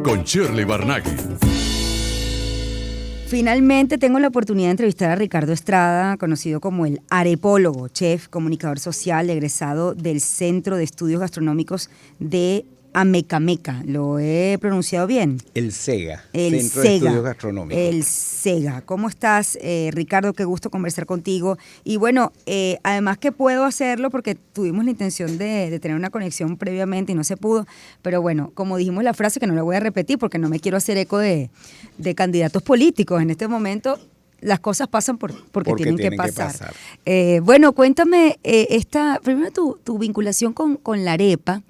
con Shirley Barnaghi. Finalmente tengo la oportunidad de entrevistar a Ricardo Estrada, conocido como el arepólogo, chef, comunicador social, egresado del Centro de Estudios Gastronómicos de Amecameca. ¿Lo he pronunciado bien? El CEGA, El Centro de CEGA, Estudios Gastronómicos. El CEGA. ¿Cómo estás, Ricardo? Qué gusto conversar contigo. Y bueno, además que puedo hacerlo porque tuvimos la intención de tener una conexión previamente y no se pudo. Pero bueno, como dijimos la frase, que no la voy a repetir porque no me quiero hacer eco de candidatos políticos. En este momento las cosas pasan porque tienen que pasar. Bueno, cuéntame primero tu vinculación con la arepa.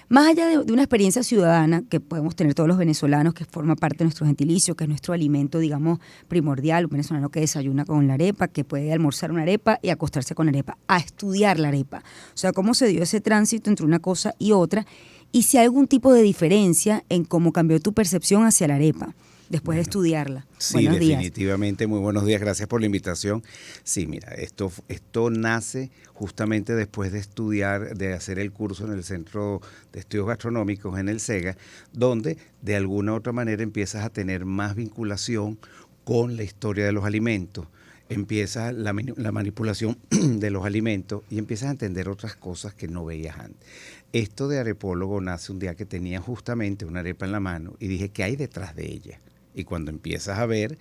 Más allá de una experiencia ciudadana que podemos tener todos los venezolanos, que forma parte de nuestro gentilicio, que es nuestro alimento, digamos, primordial, un venezolano que desayuna con la arepa, que puede almorzar una arepa y acostarse con la arepa, a estudiar la arepa. O sea, cómo se dio ese tránsito entre una cosa y otra, y si hay algún tipo de diferencia en cómo cambió tu percepción hacia la arepa después de estudiarla. Sí, buenos definitivamente. días. Muy buenos días. Gracias por la invitación. Sí, mira, esto nace justamente después de estudiar, de hacer el curso en el Centro de Estudios Gastronómicos, en el CEGA, donde de alguna u otra manera empiezas a tener más vinculación con la historia de los alimentos. Empieza la manipulación de los alimentos y empiezas a entender otras cosas que no veías antes. Esto de arepólogo nace un día que tenía justamente una arepa en la mano y dije, ¿qué hay detrás de ella? Y cuando empiezas a ver,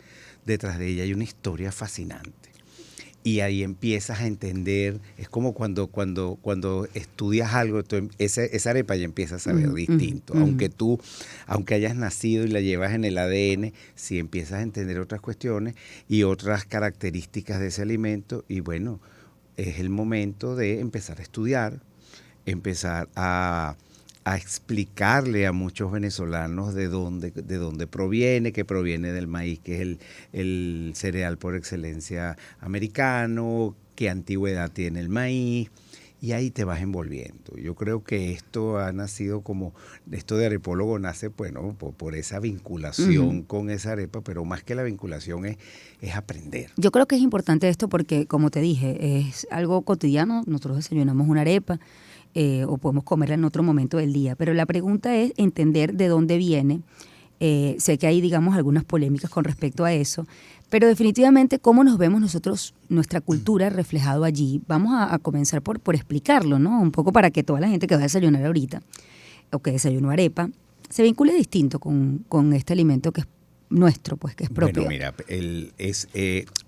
detrás de ella hay una historia fascinante. Y ahí empiezas a entender, es como cuando estudias algo, esa arepa ya empieza a saber distinto. Aunque hayas nacido y la llevas en el ADN, sí empiezas a entender otras cuestiones y otras características de ese alimento. Y bueno, es el momento de empezar a estudiar, empezar a explicarle a muchos venezolanos de dónde proviene, que proviene del maíz, que es el cereal por excelencia americano, qué antigüedad tiene el maíz, y ahí te vas envolviendo. Yo creo que esto ha nacido esto de arepólogo nace, bueno, por esa vinculación con esa arepa, pero más que la vinculación es aprender. Yo creo que es importante esto porque, como te dije, es algo cotidiano. Nosotros desayunamos una arepa, o podemos comerla en otro momento del día. Pero la pregunta es entender de dónde viene. Sé que hay, digamos, algunas polémicas con respecto a eso, pero definitivamente cómo nos vemos nosotros, nuestra cultura reflejado allí. Vamos a comenzar por explicarlo, ¿no? Un poco para que toda la gente que va a desayunar ahorita, o que desayunó arepa, se vincule distinto con este alimento que es nuestro, pues, que es propio. Bueno, mira,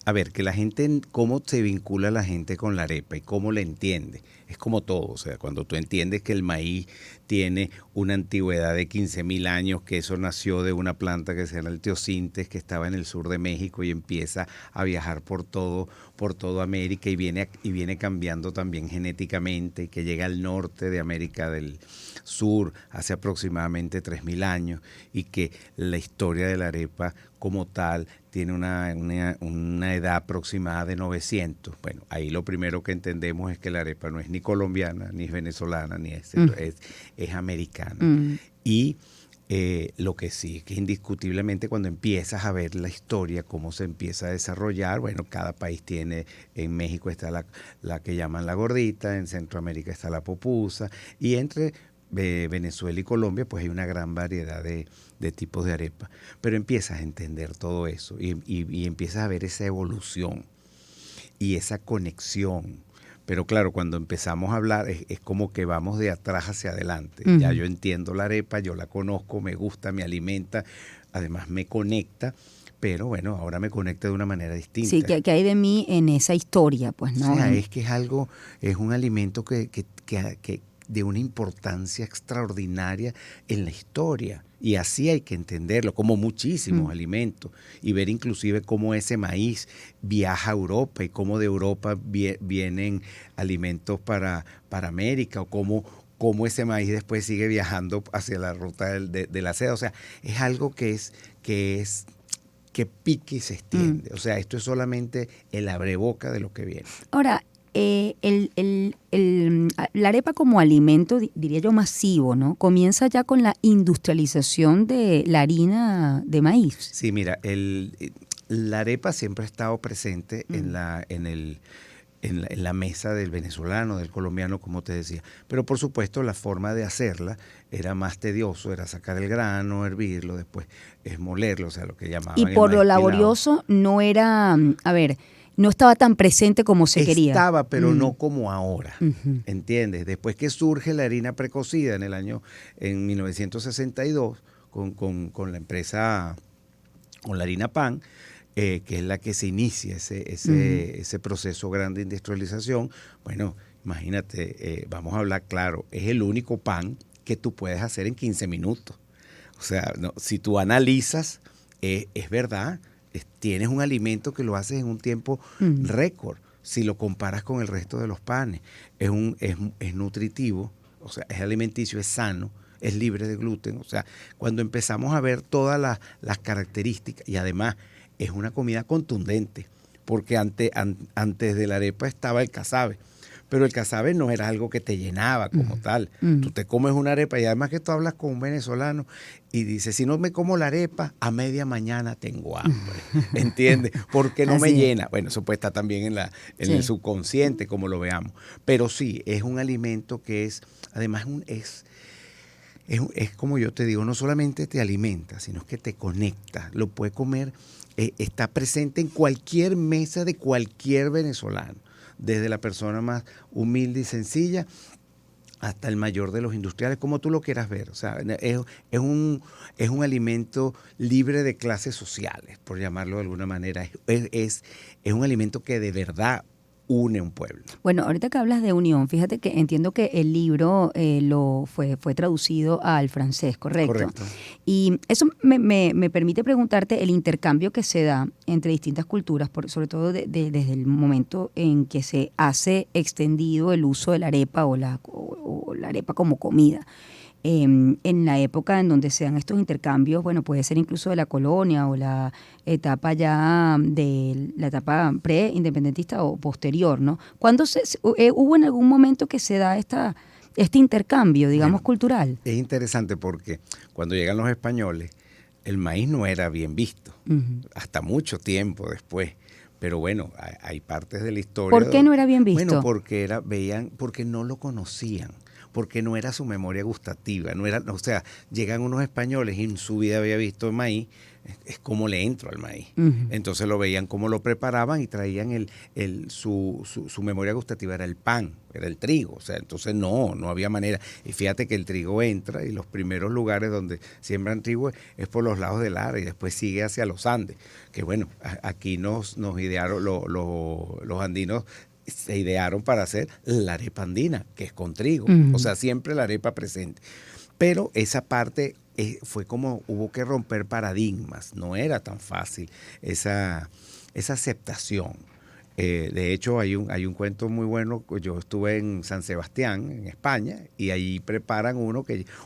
a ver, que la gente, cómo se vincula la gente con la arepa y cómo la entiende. Es como todo, o sea, cuando tú entiendes que el maíz tiene una antigüedad de 15,000 años, que eso nació de una planta que se llama el teosintes, que estaba en el sur de México y empieza a viajar por todo América y viene cambiando también genéticamente, y que llega al norte de América del Sur hace aproximadamente 3,000 años, y que la historia de la arepa como tal tiene una edad aproximada de 900. Bueno, ahí lo primero que entendemos es que la arepa no es ni colombiana, ni venezolana, ni es americana. Y lo que sí, que indiscutiblemente cuando empiezas a ver la historia, cómo se empieza a desarrollar, bueno, cada país tiene, en México está la que llaman la gordita, en Centroamérica está la popusa, y entre Venezuela y Colombia pues hay una gran variedad de tipos de arepa, pero empiezas a entender todo eso y empiezas a ver esa evolución y esa conexión. Pero claro, cuando empezamos a hablar es como que vamos de atrás hacia adelante. Ya yo entiendo la arepa, yo la conozco, me gusta, me alimenta, además me conecta, pero bueno, ahora me conecta de una manera distinta. Sí, que hay de mí en esa historia, pues, ¿no? O sea, es que es un alimento que de una importancia extraordinaria en la historia. Y así hay que entenderlo, como muchísimos alimentos, y ver inclusive cómo ese maíz viaja a Europa y cómo de Europa vienen alimentos para América, o cómo ese maíz después sigue viajando hacia la ruta de la seda. O sea, es algo que pique y se extiende. O sea, esto es solamente el abreboca de lo que viene. Ahora, la arepa como alimento, diría yo, masivo, ¿no? Comienza ya con la industrialización de la harina de maíz. Sí, mira, la arepa siempre ha estado presente en la mesa del venezolano, del colombiano, como te decía. Pero por supuesto la forma de hacerla era más tedioso, era sacar el grano, hervirlo, después es molerlo, o sea, lo que llamaban Y el por lo maíz pilado. laborioso no era, a ver, no estaba tan presente como se quería. Estaba, pero no como ahora, Ujú. ¿entiendes? Después que surge la harina precocida en 1962, con la empresa, con la harina Pan, que es la que se inicia ese proceso grande de industrialización. Bueno, imagínate, vamos a hablar claro, es el único pan que tú puedes hacer en 15 minutos. O sea, no, si tú analizas, es verdad, tienes un alimento que lo haces en un tiempo récord, si lo comparas con el resto de los panes. Es nutritivo, o sea, es alimenticio, es sano, es libre de gluten. O sea, cuando empezamos a ver todas las características, y además es una comida contundente, porque antes de la arepa estaba el casabe. Pero el casabe no era algo que te llenaba como tal. Tú te comes una arepa y además que tú hablas con un venezolano y dices, si no me como la arepa, a media mañana tengo hambre. ¿Entiendes? Porque no me Así es. llena. Bueno, eso puede estar también en el Sí. subconsciente, como lo veamos. Pero sí, es un alimento que además es como yo te digo, no solamente te alimenta, sino que te conecta. Lo puede comer, está presente en cualquier mesa de cualquier venezolano, desde la persona más humilde y sencilla hasta el mayor de los industriales, como tú lo quieras ver. O sea, es un alimento libre de clases sociales, por llamarlo de alguna manera. Es un alimento que de verdad une un pueblo. Bueno, ahorita que hablas de unión, fíjate que entiendo que el libro fue traducido al francés, ¿correcto? Correcto. Y eso me permite preguntarte el intercambio que se da entre distintas culturas, sobre todo desde el momento en que se hace extendido el uso de la arepa o la arepa como comida. En la época en donde se dan estos intercambios, bueno, puede ser incluso de la colonia o la etapa ya de la etapa pre-independentista o posterior, ¿no? ¿Cuándo hubo en algún momento que se da este intercambio, digamos, Bueno, cultural? es interesante porque cuando llegan los españoles, el maíz no era bien visto, hasta mucho tiempo después. Pero bueno, hay partes de la historia. ¿Por qué no era bien visto? Bueno, porque no lo conocían, porque no era su memoria gustativa, o sea, llegan unos españoles y en su vida había visto el maíz, es como le entro al maíz. Entonces lo veían cómo lo preparaban y traían su memoria gustativa era el pan, era el trigo, o sea, entonces no había manera. Y fíjate que el trigo entra y los primeros lugares donde siembran trigo es por los lados del Lara y después sigue hacia los Andes, que bueno, aquí nos idearon los andinos, se idearon para hacer la arepa andina, que es con trigo, o sea, siempre la arepa presente. Pero esa parte fue como hubo que romper paradigmas, no era tan fácil esa aceptación. De hecho, hay un cuento muy bueno. Yo estuve en San Sebastián, en España, y ahí preparan una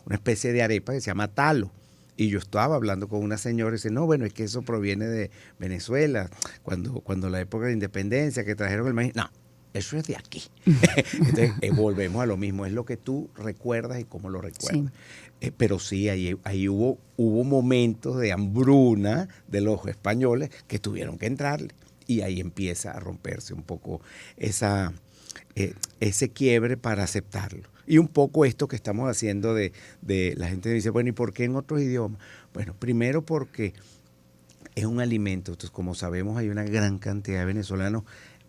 especie de arepa que se llama talo. Y yo estaba hablando con una señora y dice, no, bueno, es que eso proviene de Venezuela, cuando la época de independencia que trajeron el maíz. No, eso es de aquí. Entonces, volvemos a lo mismo, es lo que tú recuerdas y cómo lo recuerdas. Sí. Pero sí, ahí hubo momentos de hambruna de los españoles que tuvieron que entrarle. Y ahí empieza a romperse un poco ese quiebre para aceptarlo. Y un poco esto que estamos haciendo de la gente dice, bueno, ¿y por qué en otros idiomas? Bueno, primero porque es un alimento. Entonces, como sabemos, hay una gran cantidad de venezolanos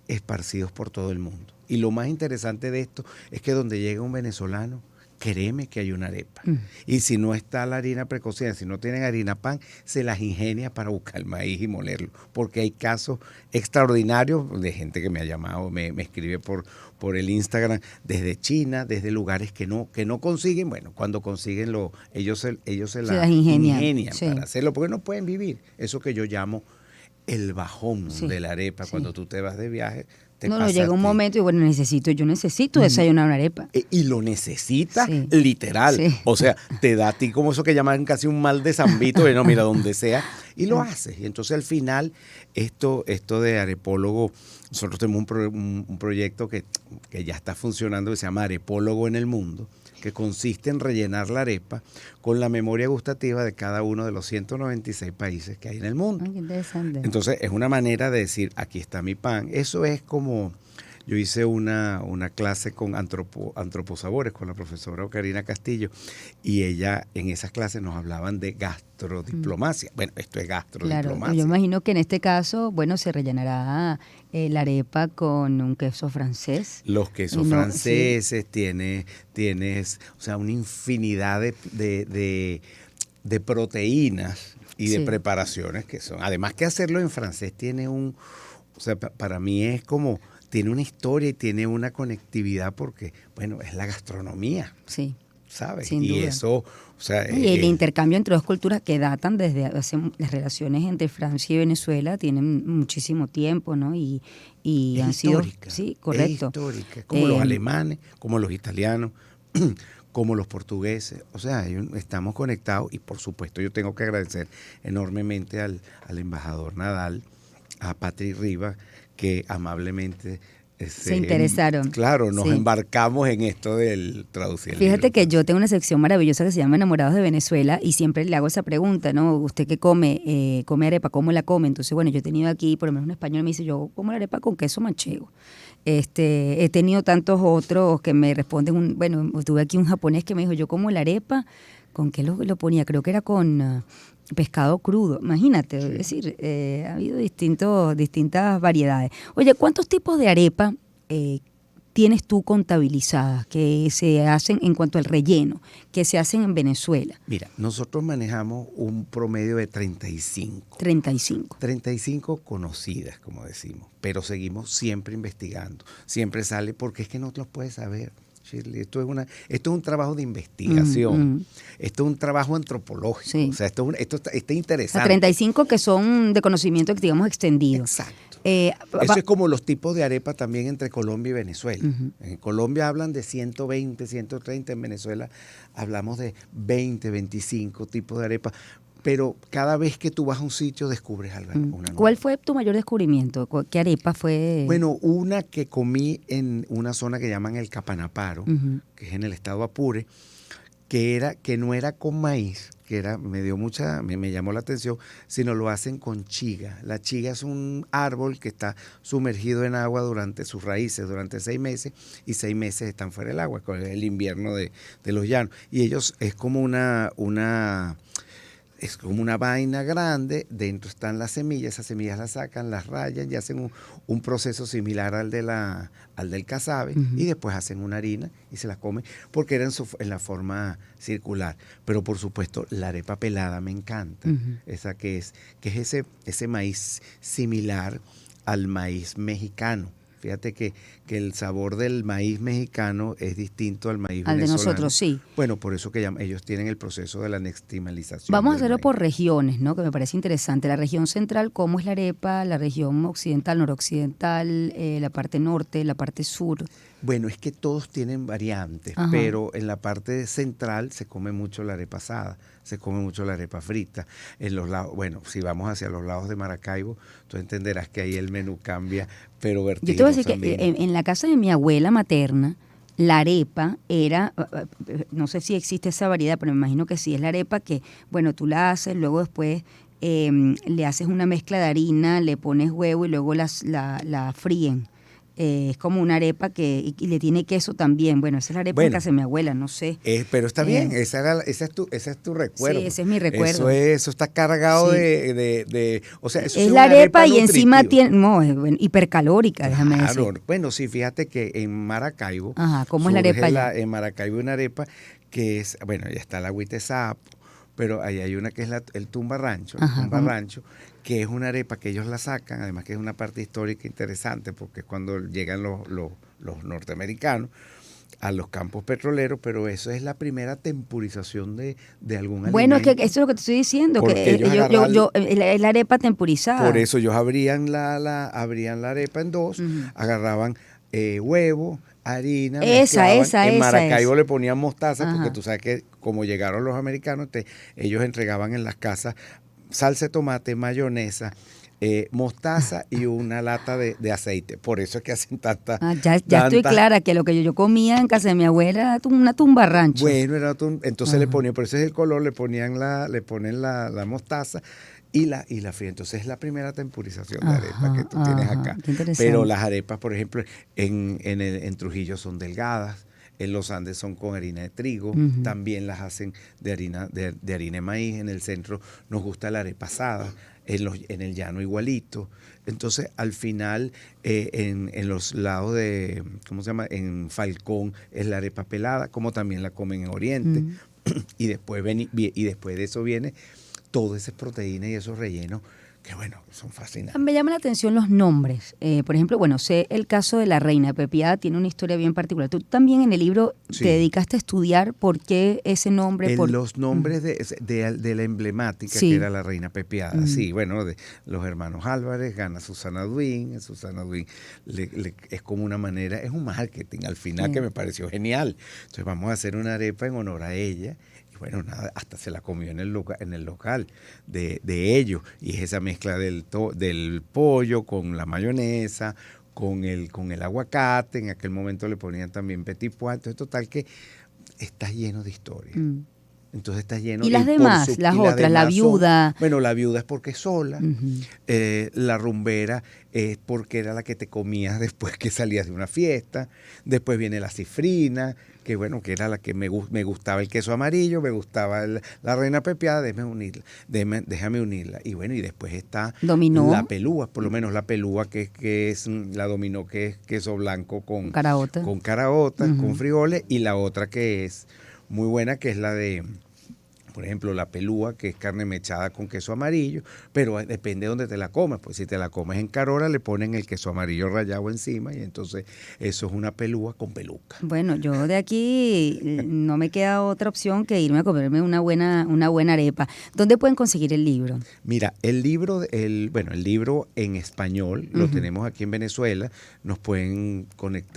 esparcidos por todo el mundo. Y lo más interesante de esto es que donde llega un venezolano, créeme que hay una arepa. Y si no está la harina precocida, si no tienen harina pan, se las ingenia para buscar el maíz y molerlo. Porque hay casos extraordinarios de gente que me ha llamado, me escribe por el Instagram, desde China, desde lugares que no consiguen. Bueno, cuando consiguen, ellos se las ingenian sí, para hacerlo, porque no pueden vivir. Eso que yo llamo el bajón de la arepa, cuando tú te vas de viaje. No, llega un momento y bueno, yo necesito desayunar una arepa. Y lo necesitas literal. Sí. O sea, te da a ti como eso que llaman casi un mal de zambito, de no, mira, donde sea, y lo haces. Y entonces al final, esto de Arepólogo, nosotros tenemos un proyecto que ya está funcionando, que se llama Arepólogo en el Mundo, que consiste en rellenar la arepa con la memoria gustativa de cada uno de los 196 países que hay en el mundo. Ay, qué interesante. Entonces, es una manera de decir, aquí está mi pan. Eso es como Yo hice una clase con antroposabores con la profesora Ocarina Castillo y ella en esas clases nos hablaban de gastrodiplomacia. Bueno, esto es gastrodiplomacia. Claro, yo imagino que en este caso, bueno, se rellenará la arepa con un queso francés. Los quesos franceses, sí. tienes, o sea, una infinidad de proteínas y de preparaciones que son. Además que hacerlo en francés tiene o sea, para mí es como, tiene una historia y tiene una conectividad porque, bueno, es la gastronomía. Sí. ¿Sabes? Sin duda. Eso, o sea... Y el intercambio entre dos culturas que datan desde hace, las relaciones entre Francia y Venezuela tienen muchísimo tiempo, ¿no? Y es han histórica, sido... Sí, correcto. Es histórica, como los alemanes, como los italianos, como los portugueses. O sea, estamos conectados y por supuesto yo tengo que agradecer enormemente al embajador Nadal, a Patri Rivas, que amablemente... se interesaron. Claro, nos embarcamos en esto del traducir. Fíjate que yo tengo una sección maravillosa que se llama Enamorados de Venezuela y siempre le hago esa pregunta, ¿no? ¿Usted qué come? ¿Come arepa? ¿Cómo la come? Entonces, bueno, yo he tenido aquí, por lo menos un español me dice, yo como la arepa con queso manchego. He tenido tantos otros que me responden, bueno, tuve aquí un japonés que me dijo, yo como la arepa, ¿con qué lo ponía? Creo que era con... pescado crudo, imagínate, sí. Es decir, ha habido distintas variedades. Oye, ¿cuántos tipos de arepa tienes tú contabilizadas que se hacen en cuanto al relleno, que se hacen en Venezuela? Mira, nosotros manejamos un promedio de 35. 35. 35 conocidas, como decimos, pero seguimos siempre investigando, siempre sale porque es que no te los puedes saber. Shirley, esto es un trabajo de investigación, esto es un trabajo antropológico, sí. O sea, esto está interesante. O sea, 35 que son de conocimiento, digamos, extendido. Exacto. Eso es como los tipos de arepa también entre Colombia y Venezuela. En Colombia hablan de 120, 130, en Venezuela hablamos de 20, 25 tipos de arepa. Pero cada vez que tú vas a un sitio descubres algo. ¿Cuál fue tu mayor descubrimiento? ¿Qué arepa fue? Bueno, una que comí en una zona que llaman el Capanaparo, que es en el estado Apure, que no era con maíz, me llamó la atención, sino lo hacen con chiga. La chiga es un árbol que está sumergido en agua durante sus raíces, durante 6 meses, y 6 meses están fuera del agua, con el invierno de los llanos. Y ellos es como es como una vaina grande, dentro están las semillas, esas semillas las sacan, las rayan y hacen un proceso similar al del casabe, y después hacen una harina y se las comen porque era en la forma circular. Pero por supuesto la arepa pelada me encanta, esa que es ese maíz similar al maíz mexicano. Fíjate que el sabor del maíz mexicano es distinto al maíz venezolano. Al de nosotros, sí. Bueno, por eso que ellos tienen el proceso de la nixtamalización. Vamos a hacerlo por regiones, ¿no? Que me parece interesante. La región central, ¿cómo es la arepa? La región occidental, noroccidental, la parte norte, la parte sur. Bueno, es que todos tienen variantes, pero en la parte central se come mucho la arepa asada, se come mucho la arepa frita. En los lados, bueno, si vamos hacia los lados de Maracaibo, tú entenderás que ahí el menú cambia, pero vertiginoso. Yo te voy a decir que en la casa de mi abuela materna, la arepa era, no sé si existe esa variedad, pero me imagino que sí, es la arepa que, bueno, tú la haces, luego después le haces una mezcla de harina, le pones huevo y luego la fríen. Es como una arepa y le tiene queso también. Bueno, esa es la arepa que hace mi abuela, no sé. Pero está bien, esa es tu recuerdo. Sí, ese es mi recuerdo. Eso está cargado de o sea, eso es la arepa y encima tiene, no, es hipercalórica, déjame decir. Bueno, sí, fíjate que en Maracaibo, ¿cómo es la arepa allá? En Maracaibo hay una arepa que es, bueno, ya está la agüita de sapo, pero ahí hay una que es el tumba rancho, que es una arepa que ellos la sacan, además que es una parte histórica interesante, porque es cuando llegan los norteamericanos a los campos petroleros, pero eso es la primera tempurización de algún alimento. Bueno, es que eso es lo que te estoy diciendo, que es la arepa tempurizada. Por eso ellos abrían la arepa en dos, agarraban huevo, harina, en Maracaibo le ponían mostaza, porque tú sabes que como llegaron los americanos, ellos entregaban en las casas salsa de tomate, mayonesa, mostaza y una lata de aceite. Por eso es que hacen tanta... Ya estoy clara que lo que yo comía en casa de mi abuela era una tumba rancho. Bueno, entonces le ponían, por eso es el color, le ponen la mostaza y la fría. Entonces es la primera temporización de arepa que tú tienes acá. Qué interesante. Pero las arepas, por ejemplo, en Trujillo son delgadas. En los Andes son con harina de trigo, también las hacen de harina de maíz. En el centro nos gusta la arepa asada, en el llano igualito. Entonces, al final, en los lados de, ¿cómo se llama? En Falcón es la arepa pelada, como también la comen en Oriente. Y después de eso viene todo ese proteína y esos rellenos que bueno, son fascinantes. Me llama la atención los nombres. Por ejemplo, bueno, sé el caso de la reina Pepiada, tiene una historia bien particular. Tú también en el libro te dedicaste a estudiar por qué ese nombre. Los nombres de la emblemática que era la reina Pepiada. Sí, bueno, de los hermanos Álvarez, gana Susana Duin. Susana Duin es como una manera, es un marketing al final que me pareció genial. Entonces vamos a hacer una arepa en honor a ella. Bueno, nada, hasta se la comió en el local de ellos. Y es esa mezcla del pollo con la mayonesa, con el aguacate. En aquel momento le ponían también petit pois. Entonces, total que está lleno de historia. Entonces está lleno. ¿Y las demás? Las otras, la viuda. Bueno, la viuda es porque es sola. La rumbera es porque era la que te comías después que salías de una fiesta. Después viene la cifrina, que bueno, que era la que me gustaba el queso amarillo, me gustaba la reina Pepiada, déjame unirla. Y bueno, y después está dominó. La pelúa, por lo menos la pelúa que es la dominó, que es queso blanco con caraotas, con frijoles, y la otra que es muy buena, que es la de, por ejemplo, la pelúa, que es carne mechada con queso amarillo, pero depende de dónde te la comas. Pues si te la comes en Carora, le ponen el queso amarillo rallado encima, y entonces eso es una pelúa con peluca. Bueno, yo de aquí no me queda otra opción que irme a comerme una buena arepa. ¿Dónde pueden conseguir el libro? Mira, el libro en español lo tenemos aquí en Venezuela. Nos pueden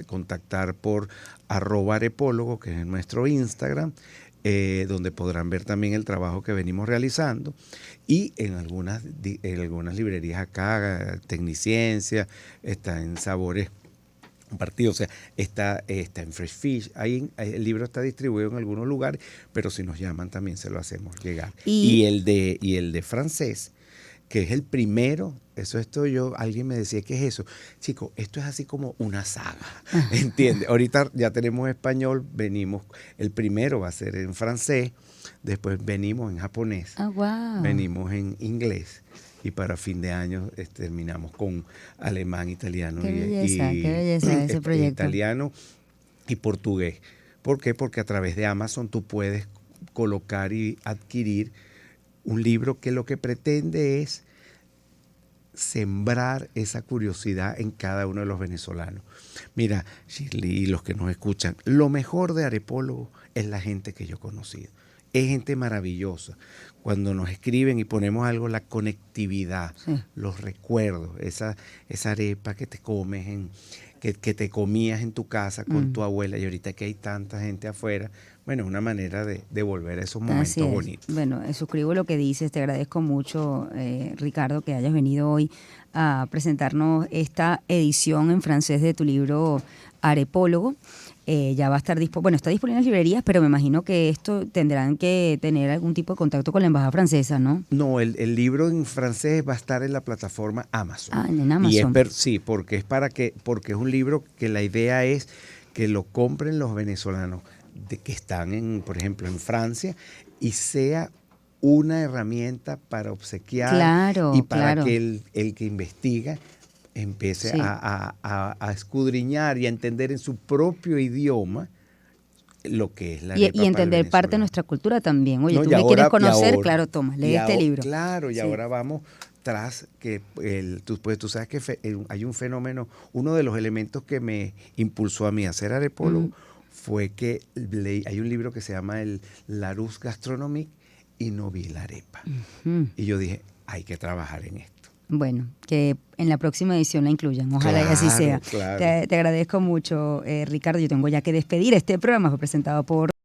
contactar por @arepólogo, que es nuestro Instagram. Donde podrán ver también el trabajo que venimos realizando, y en algunas librerías acá, Tecniciencia, está en Sabores Partido, o sea, está en Fresh Fish. El libro está distribuido en algunos lugares, pero si nos llaman también se lo hacemos llegar. Y el de francés, que es el primero, alguien me decía, ¿qué es eso? Chico, esto es así como una saga, ¿entiendes? Ahorita ya tenemos español, el primero va a ser en francés, después venimos en japonés, venimos en inglés, y para fin de año terminamos con alemán, italiano qué belleza ese proyecto. Italiano y portugués. ¿Por qué? Porque a través de Amazon tú puedes colocar y adquirir un libro que lo que pretende es sembrar esa curiosidad en cada uno de los venezolanos. Mira, Shirley y los que nos escuchan, lo mejor de Arepólogo es la gente que yo he conocido. Es gente maravillosa. Cuando nos escriben y ponemos algo, la conectividad, los recuerdos, esa arepa que te comes, que te comías en tu casa con tu abuela, y ahorita que hay tanta gente afuera, bueno, es una manera de volver a esos momentos bonitos. Bueno, suscribo lo que dices, te agradezco mucho, Ricardo, que hayas venido hoy a presentarnos esta edición en francés de tu libro Arepólogo. Ya va a estar está disponible en las librerías, pero me imagino que esto tendrán que tener algún tipo de contacto con la embajada francesa, ¿no? No, el libro en francés va a estar en la plataforma Amazon. En Amazon. Sí, porque porque es un libro que la idea es que lo compren los venezolanos que están por ejemplo, en Francia, y sea una herramienta para obsequiar y para que el que investiga empiece a escudriñar y a entender en su propio idioma lo que es la arepa. Y entender parte de nuestra cultura también. Oye, tú me quieres conocer, claro, toma, lee este libro. Claro, y ahora vamos tras que tú sabes que hay un fenómeno, uno de los elementos que me impulsó a mí a hacer arepólogo fue que hay un libro que se llama el Larousse Gastronomique y no vi la arepa. Y yo dije, hay que trabajar en esto. Bueno, que en la próxima edición la incluyan, ojalá y así sea. Claro. Te agradezco mucho, Ricardo. Yo tengo ya que despedir. Este programa fue presentado por